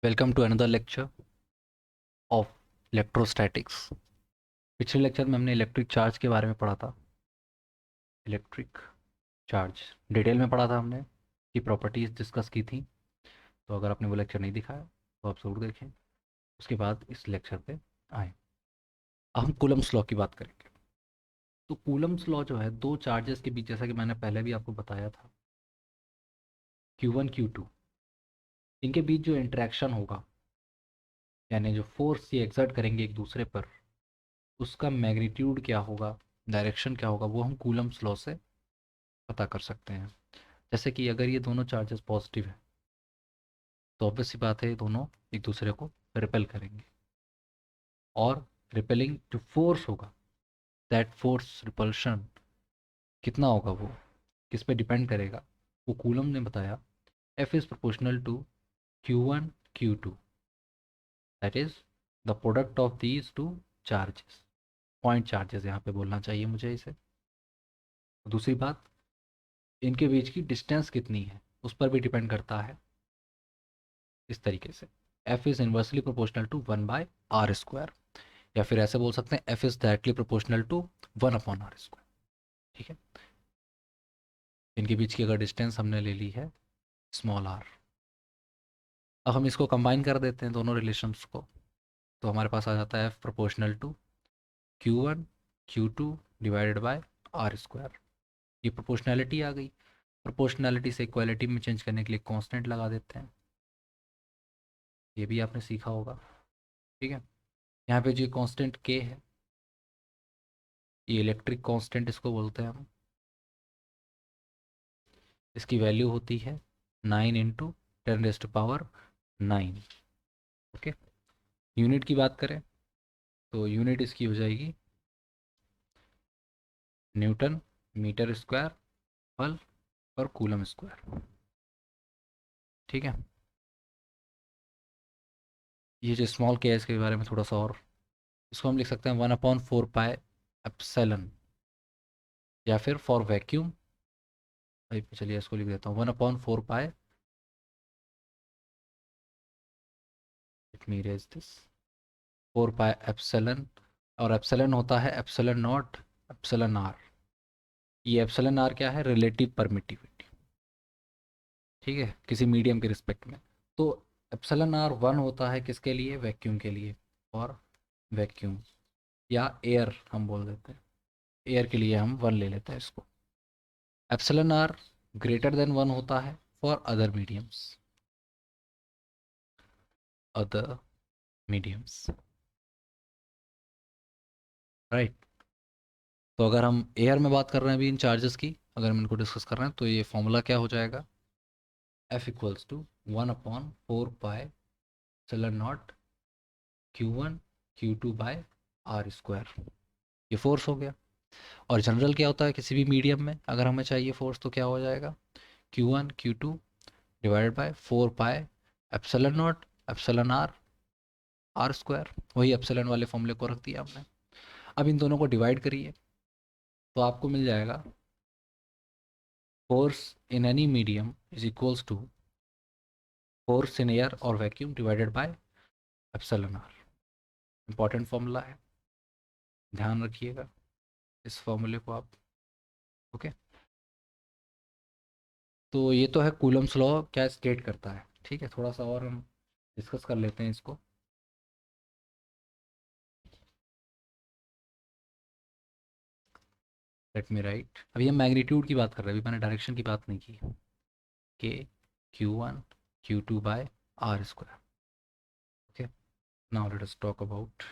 Welcome to another lecture of electrostatics. पिछले lecture में हमने इलेक्ट्रिक चार्ज के बारे में पढ़ा था। इलेक्ट्रिक चार्ज डिटेल में पढ़ा था हमने, की प्रॉपर्टीज डिस्कस की थी। तो अगर आपने वो लेक्चर नहीं दिखाया तो आप ज़रूर देखें। उसके बाद इस लेक्चर पे आए। अब हम कूलम्स लॉ की बात करेंगे। तो कूलम्स लॉ जो है, दो चार्जेस के बीच, जैसा कि मैंने पहले भी आपको बताया था, Q1 Q2, इनके बीच जो इंटरेक्शन होगा, यानी जो फोर्स ये एक्सर्ट करेंगे एक दूसरे पर, उसका मैग्नीट्यूड क्या होगा, डायरेक्शन क्या होगा, वो हम कूलम्स लॉ से पता कर सकते हैं। जैसे कि अगर ये दोनों चार्जेस पॉजिटिव है तो ऑब्वियस सी बात है ये दोनों एक दूसरे को रिपेल करेंगे, और रिपेलिंग जो फोर्स होगा, दैट फोर्स रिपल्शन कितना होगा, वो किस पे डिपेंड करेगा, वो कूलम ने बताया F is proportional to Q1 Q2, that is the product of these two charges, point charges यहाँ पे बोलना चाहिए मुझे इसे। दूसरी बात, इनके बीच की डिस्टेंस कितनी है उस पर भी डिपेंड करता है। इस तरीके से F is inversely proportional to 1/r², या फिर ऐसे बोल सकते हैं F is directly proportional to 1/r²। ठीक है, इनके बीच की अगर डिस्टेंस हमने ले ली है स्मॉल r, अब हम इसको कंबाइन कर देते हैं दोनों रिलेशंस को, तो हमारे पास आ जाता है F proportional to Q1 Q2 divided by r²। ये प्रोपोर्शनैलिटी आ गई। प्रोपोर्शनैलिटी से इक्वालिटी में चेंज करने के लिए कांस्टेंट लगा देते हैं, ये भी आपने सीखा होगा। ठीक है, यहाँ पे जो कांस्टेंट k है, ये इलेक्ट्रिक कांस्टेंट इसको बोलते हैं हम। इसकी वैल्यू होती है 9 × 10⁻⁹। ओके, यूनिट की बात करें तो यूनिट इसकी हो जाएगी न्यूटन मीटर स्क्वायर पर कूलम स्क्वायर। ठीक है, ये जो स्मॉल के इसके बारे में थोड़ा सा और, इसको हम लिख सकते हैं 1/4πε, या फिर फॉर वैक्यूम, चलिए इसको लिख देता हूँ 1/4π, लेट मी इरेज दिस, 4πε, और एप्सिलन होता है एप्सिलन नॉट एप्सिलन आर। ये एप्सिलन आर क्या है, रिलेटिव परमिटिविटी। ठीक है, किसी मीडियम के रिस्पेक्ट में। तो एप्सिलन आर 1 होता है किसके लिए, वैक्यूम के लिए, और वैक्यूम या एयर हम बोल देते हैं, एयर के लिए हम 1 ले लेते हैं इसको। एप्सिलन आर ग्रेटर देन 1 होता है for other mediums, other mediums, right. तो अगर हम एयर में बात कर रहे हैं अभी इन चार्जेस की, अगर हम इनको डिस्कस कर रहे हैं, तो ये फॉर्मूला क्या हो जाएगा, F equals to 1/4πε0 Q1 Q2/r²। ये फोर्स हो गया। और जनरल क्या होता है किसी भी मीडियम में, अगर हमें चाहिए फोर्स तो क्या हो जाएगा, Q1 Q2 divided bye 4πε0 epsilon are r²। वही एप्सिलन वाले फॉर्मूले को रख दिया हमने। अब इन दोनों को डिवाइड करिए तो आपको मिल जाएगा force in any medium is equals to force in air और vacuum divided by epsilon R. Important formula है, ध्यान रखिएगा इस फॉर्मूले को आप। ओके, तो ये तो है कूलम्स लॉ क्या स्टेट करता है। ठीक है, थोड़ा सा और हम डिस्कस कर लेते हैं इसको। लेट मी राइट, अभी हम मैग्नीट्यूड की बात कर रहे हैं, अभी मैंने डायरेक्शन की बात नहीं की। के Q1 Q2/r²। Okay, now let us talk about,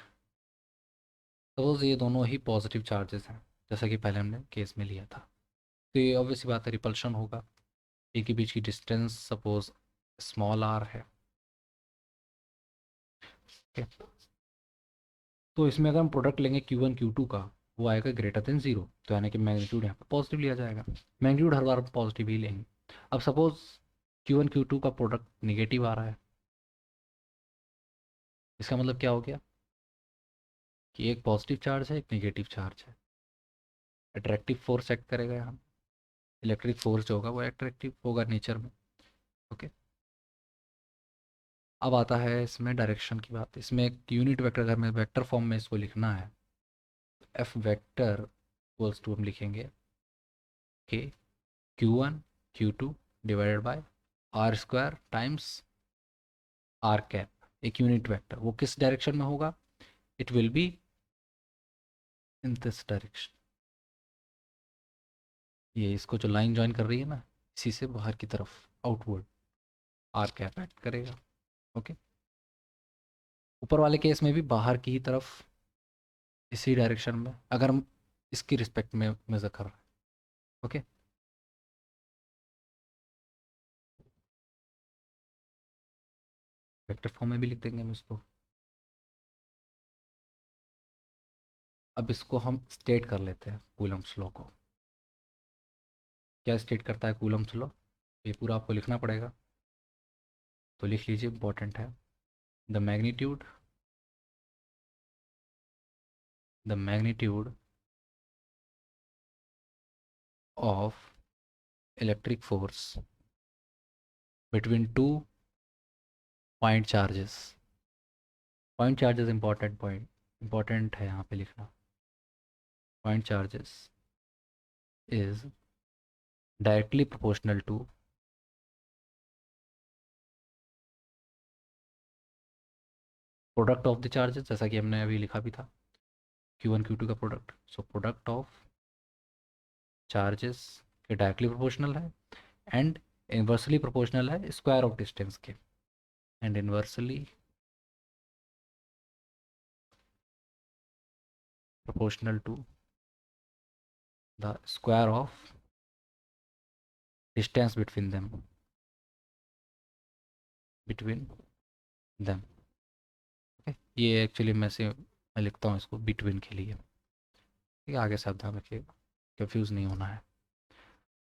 suppose ये दोनों ही पॉजिटिव चार्जेस हैं जैसा कि पहले हमने केस में लिया था, तो ये ऑब्वियस सी बात है रिपल्शन होगा। एक के बीच की डिस्टेंस सपोज स्मॉल r है। okay? तो इसमें अगर हम प्रोडक्ट लेंगे Q1 Q2 का, वो आएगा ग्रेटर देन 0, तो यानी कि मैग्नीट्यूड यहाँ पर पॉजिटिव लिया जाएगा। मैग्नीट्यूड हर बार पॉजिटिव ही लेंगे। अब सपोज Q1 Q2 का प्रोडक्ट निगेटिव आ रहा है, इसका मतलब क्या हो गया कि एक पॉजिटिव चार्ज है एक निगेटिव चार्ज है। अट्रैक्टिव फोर्स एक्ट करेगा यहाँ, इलेक्ट्रिक फोर्स जो होगा वो अट्रैक्टिव होगा नेचर में। ओके, अब आता है इसमें डायरेक्शन की बात। इसमें एक यूनिट वेक्टर, अगर मैं वेक्टर फॉर्म में इसको लिखना है, एफ वेक्टर इक्वल्स टू हम लिखेंगे के Q1 Q2 divided by R square times R cap. एक यूनिट वेक्टर वो किस डायरेक्शन में होगा? It will be in this direction. ये इसको जो लाइन ज्वाइन कर रही है ना, इसी से बाहर की तरफ आउटवर्ड आर कैप एक्ट करेगा। ओके, ऊपर वाले केस में भी बाहर की ही तरफ इसी डायरेक्शन में, अगर हम इसकी रिस्पेक्ट में मेजर कर रहे हैं। ओके, वेक्टर फॉर्म में भी लिख देंगे हम इसको। अब इसको हम स्टेट कर लेते हैं कूलम्स लॉ को। क्या स्टेट करता है कूलम्स लॉ? ये पूरा आपको लिखना पड़ेगा, तो लिख लीजिए, इंपॉर्टेंट है। The magnitude the magnitude of electric force between two point charges. Point charges important, point important है यहाँ पे लिखना। Point charges is directly proportional to product of the charges, जैसा कि हमने अभी लिखा भी था, Q1 Q2 का product. So product of charges के डायरेक्टली प्रोपोर्शनल है, एंड इन्वर्सली प्रोपोर्शनल है स्क्वायर ऑफ डिस्टेंस के, and inversely proportional to the square of distance between them. ये एक्चुअली मैं लिखता हूँ इसको बिटवीन के लिए। ठीक है, आगे सावधान रखिएगा, कंफ्यूज नहीं होना है।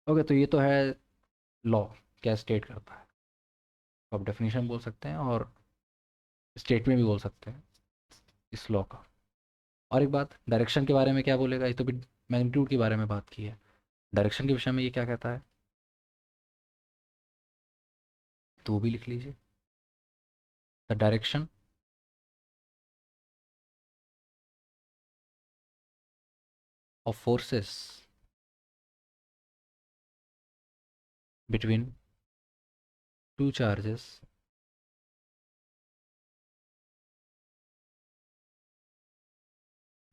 ओके, तो ये तो है लॉ, क्या स्टेट करता है। तो आप डेफिनेशन बोल सकते हैं और स्टेट में भी बोल सकते हैं इस लॉ का। और एक बात, डायरेक्शन के बारे में क्या बोलेगा? ये तो भी मैग्नीट्यूड के बारे में बात की है, डायरेक्शन के विषय में ये क्या कहता है, तो वो भी लिख लीजिए। The direction of forces between two charges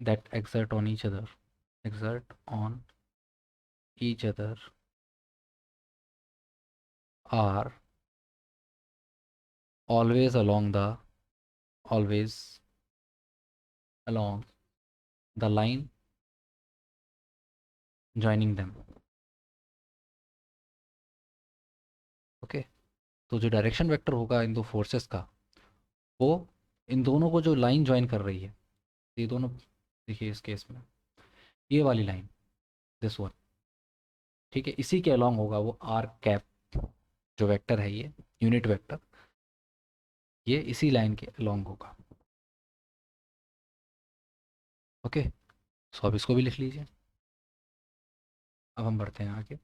that exert on each other are always always along the line joining them। Okay, तो जो डायरेक्शन वेक्टर होगा इन दो फोर्सेस का, वो इन दोनों को जो लाइन ज्वाइन कर रही है, ये दोनों, देखिए इस केस में ये वाली लाइन, दिस वन, ठीक है, इसी के अलॉन्ग होगा वो आर कैप जो वेक्टर है, ये यूनिट वेक्टर, ये इसी लाइन के अलॉन्ग होगा। ओके, सो अब इसको भी लिख लीजिए। अब हम बढ़ते हैं आगे।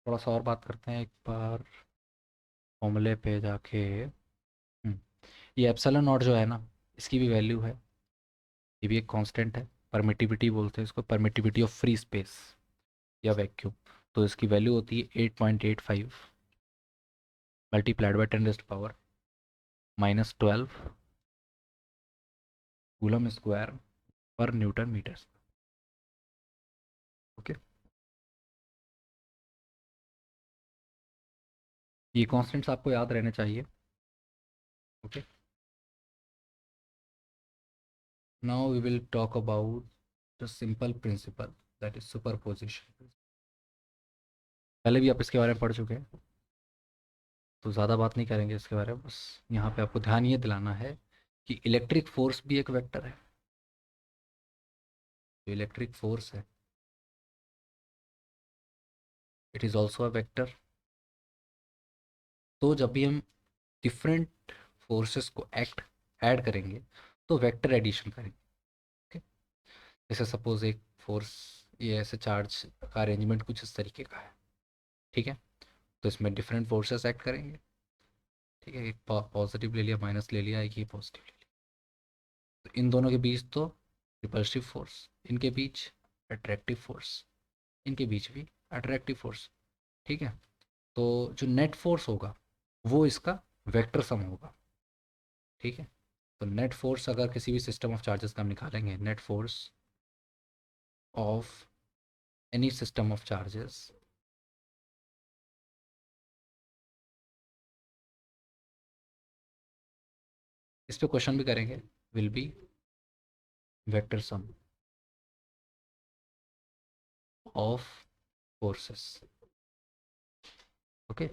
थोड़ा सा और बात करते हैं एक बार फॉर्मूले पे जाके। ये एप्सिलॉन नॉट जो है ना, इसकी भी वैल्यू है, ये भी एक कांस्टेंट है, परमिटिविटी बोलते हैं इसको, परमिटिविटी ऑफ फ्री स्पेस या वैक्यूम। तो इसकी वैल्यू होती है 8.85 multiplied by 10⁻³ -12 coulomb square per newton meter. Okay, ये कॉन्स्टेंट्स आपको याद रहने चाहिए। Okay, now we will talk about the simple principle, that is superposition. पहले भी आप इसके बारे में पढ़ चुके हैं, तो ज़्यादा बात नहीं करेंगे इसके बारे में। बस यहाँ पे आपको ध्यान ये दिलाना है कि इलेक्ट्रिक फोर्स भी एक वेक्टर है। जो इलेक्ट्रिक फोर्स है, it is also a vector. तो जब भी हम डिफरेंट फोर्सेस को एक्ट ऐड करेंगे, तो वेक्टर एडिशन करेंगे। ओके, जैसे सपोज एक फोर्स ये ऐसे चार्ज का अरेंजमेंट कुछ इस तरीके का है, ठीक है। तो इसमें डिफरेंट फोर्सेस एक्ट करेंगे, ठीक है। एक पॉजिटिव ले लिया, माइनस ले लिया, एक ये पॉजिटिव ले लिया। तो इन दोनों के बीच तो रिपल्सिव फोर्स, इनके बीच अट्रैक्टिव फोर्स, इनके बीच भी अट्रैक्टिव फोर्स, ठीक है। तो जो नेट फोर्स होगा वो इसका वेक्टर सम होगा, ठीक है। तो नेट फोर्स अगर किसी भी सिस्टम ऑफ चार्जेस का हम निकालेंगे, net force of any system of charges इस पे क्वेश्चन भी करेंगे, will be vector sum of forces, okay.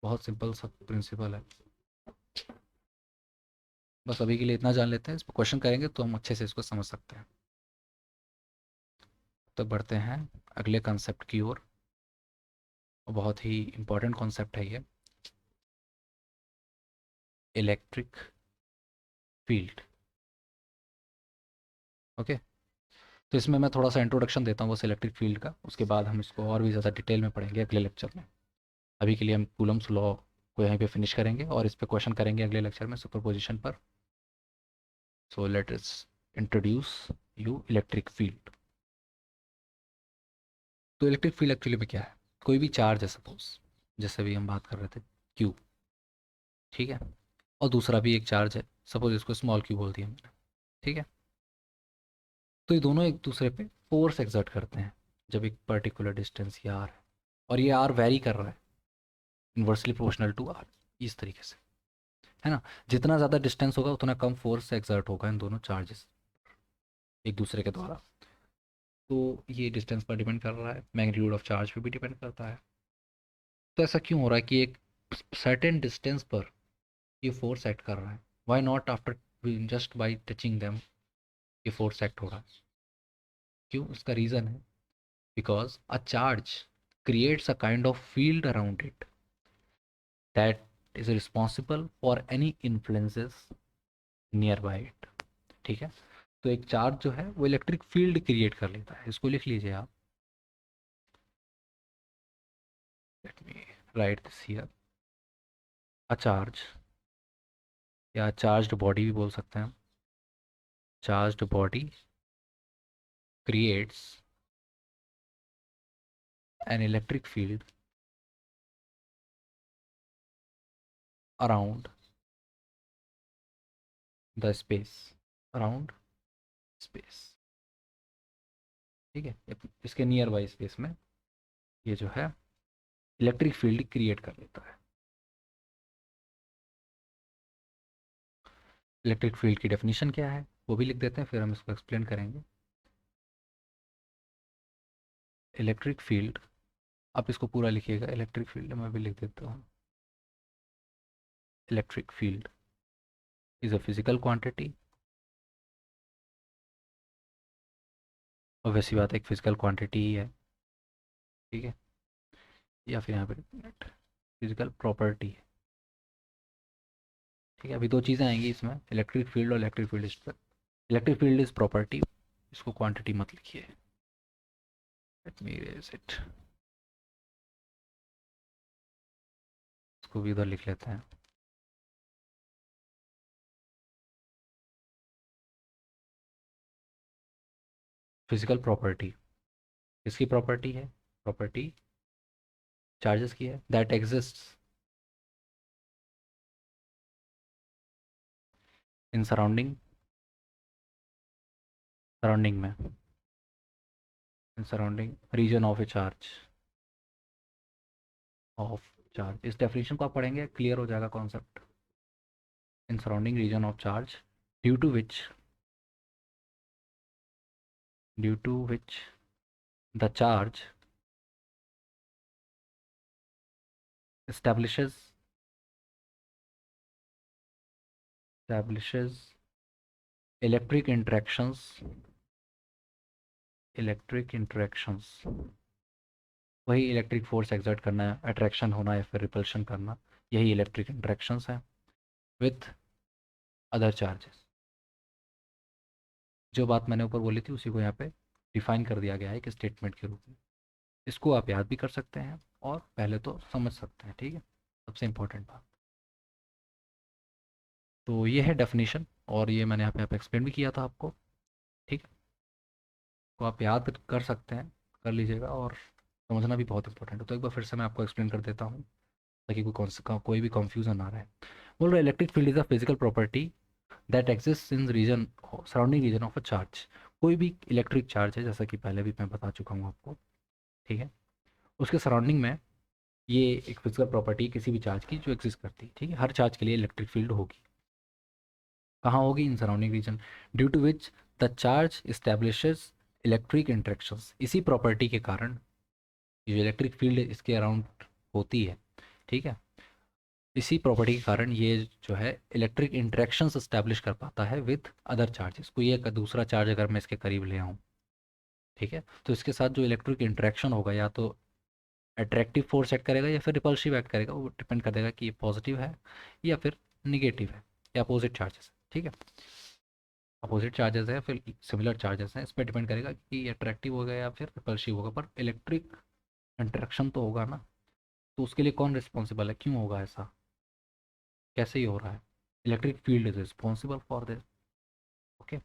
बहुत सिंपल सा प्रिंसिपल है, बस अभी के लिए इतना जान लेते हैं। इस पर क्वेश्चन करेंगे तो हम अच्छे से इसको समझ सकते हैं। तो बढ़ते हैं अगले कंसेप्ट की ओर, और बहुत ही इम्पोर्टेंट कॉन्सेप्ट है ये, इलेक्ट्रिक फील्ड, ओके। तो इसमें मैं थोड़ा सा इंट्रोडक्शन देता हूँ बस इलेक्ट्रिक फील्ड का, उसके बाद हम इसको और भी ज़्यादा डिटेल में पढ़ेंगे अगले लेक्चर में। अभी के लिए हम कूलम्स लॉ को यहीं पे फिनिश करेंगे और इस पे क्वेश्चन करेंगे अगले लेक्चर में सुपरपोजिशन पर। So let us introduce you electric field. तो इलेक्ट्रिक फील्ड एक्चुअली में क्या है, कोई भी चार्ज है सपोज, जैसे भी हम बात कर रहे थे क्यू, ठीक है। और दूसरा भी एक चार्ज है, सपोज इसको स्मॉल क्यू बोल दिया मैंने, ठीक है। तो ये दोनों एक दूसरे पे फोर्स एक्सर्ट करते हैं जब एक पर्टिकुलर डिस्टेंस ये आर है, और ये आर वेरी कर रहा है इन्वर्सली प्रोपोर्शनल टू आर, इस तरीके से, है ना। जितना ज़्यादा डिस्टेंस होगा उतना कम फोर्स एक्सर्ट होगा इन दोनों चार्जेस एक दूसरे के द्वारा। तो ये डिस्टेंस पर डिपेंड कर रहा है, मैग्नीट्यूड ऑफ चार्ज पे भी डिपेंड करता है। तो ऐसा क्यों हो रहा है कि एक सर्टेन डिस्टेंस पर ये फोर्स एक्ट कर रहा है, why not after just by touching them ये फोर्स एक्ट हो रहा है। क्यों, इसका रीज़न है because a charge creates a kind of field around it that is responsible for any influences nearby it, ठीक है। तो एक चार्ज जो है वो इलेक्ट्रिक फील्ड क्रिएट कर लेता है, इसको लिख लीजिए आप, let me right this here. A charge या चार्ज्ड बॉडी भी बोल सकते हैं हम, charged body creates an electric field around the space, around space, ठीक है। इसके नियर बाई स्पेस में ये जो है इलेक्ट्रिक फील्ड क्रिएट कर लेता है। इलेक्ट्रिक फील्ड की डेफिनेशन क्या है वो भी लिख देते हैं, फिर हम इसको एक्सप्लेन करेंगे। इलेक्ट्रिक फील्ड, आप इसको पूरा लिखिएगा, इलेक्ट्रिक फील्ड मैं भी लिख देता हूँ। Electric field is a physical quantity, और वैसी बात है एक फिजिकल क्वांटिटी ही है, ठीक है। या फिर यहाँ पे फिजिकल प्रॉपर्टी है, ठीक है। अभी दो चीज़ें आएंगी इसमें, इलेक्ट्रिक फील्ड और electric field electric field is property, इसको क्वांटिटी मत लिखिए, लेट मी इरेज इट, इसको भी उधर लिख लेते हैं। फिजिकल प्रॉपर्टी किसकी प्रॉपर्टी है, प्रॉपर्टी चार्जेस की है, दैट एग्जिस्ट इन सराउंडिंग में, in surrounding region of a charge, of charge. इस डेफिनेशन को आप पढ़ेंगे क्लियर हो जाएगा concept. In surrounding region of charge due to which, due to which the charge establishes establishes electric interactions, electric interactions, वही electric force exert करना है, attraction होना या फिर रिपल्शन करना, यही इलेक्ट्रिक इंटरेक्शंस हैं विथ अदर चार्जेस। जो बात मैंने ऊपर बोली थी उसी को यहाँ पे डिफाइन कर दिया गया है एक स्टेटमेंट के रूप में। इसको आप याद भी कर सकते हैं और पहले तो समझ सकते हैं, ठीक है, सबसे इम्पोर्टेंट बात। तो ये है डेफिनेशन, और ये मैंने यहाँ पे एक्सप्लेन भी किया था आपको, ठीक है। तो आप याद कर सकते हैं, कर लीजिएगा, और समझना भी बहुत इंपॉर्टेंट है। तो एक बार फिर से मैं आपको एक्सप्लेन कर देता हूँ ताकि कोई भी कंफ्यूजन ना रहे। बोल रहे electric field is a physical property that exist in region, surrounding region of a charge. कोई भी इलेक्ट्रिक चार्ज है, जैसा कि पहले भी मैं बता चुका हूँ आपको, ठीक है, उसके सराउंडिंग में ये एक फिजिकल प्रॉपर्टी किसी भी चार्ज की जो एग्जिस्ट करती है, ठीक है। हर चार्ज के लिए इलेक्ट्रिक फील्ड होगी। कहाँ होगी? In surrounding region, due to which the charge establishes electric interactions. इसी प्रॉपर्टी के कारण ये जो इलेक्ट्रिक फील्ड इसके अराउंड होती है, ठीक है, इसी प्रॉपर्टी के कारण ये जो है इलेक्ट्रिक इंट्रैक्शंस इस्टेब्लिश कर पाता है विद अदर चार्जेस। कोई एक दूसरा चार्ज अगर मैं इसके करीब ले आऊँ, ठीक है, तो इसके साथ जो इलेक्ट्रिक इंट्रैक्शन होगा या तो अट्रैक्टिव फोर्स एक्ट करेगा या फिर रिपल्सिव एक्ट करेगा। वो डिपेंड करेगा कि ये पॉजिटिव है या फिर निगेटिव है, या अपोजिट चार्जेस, ठीक है। अपोजिट चार्जेस है फिर सिमिलर चार्जेस हैं, इस पर डिपेंड करेगा कि अट्रैक्टिव होगा या फिर रिपल्सिव होगा, पर इलेक्ट्रिक इंटरेक्शन तो होगा ना। तो उसके लिए कौन रिस्पॉन्सिबल है, क्यों होगा ऐसा, कैसे ही हो रहा है? Electric field is responsible for this, okay.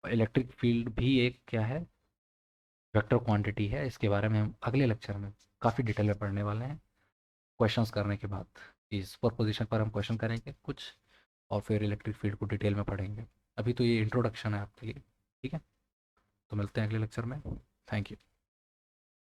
Electric field भी एक क्या है, वेक्टर क्वांटिटी है। इसके बारे में हम अगले लेक्चर में काफ़ी डिटेल में पढ़ने वाले हैं, क्वेश्चंस करने के बाद। इस सुपर पोजिशन पर हम क्वेश्चन करेंगे कुछ, और फिर इलेक्ट्रिक फील्ड को डिटेल में पढ़ेंगे। अभी तो ये इंट्रोडक्शन है आपके लिए, ठीक है। तो मिलते हैं अगले लेक्चर में। Thank you.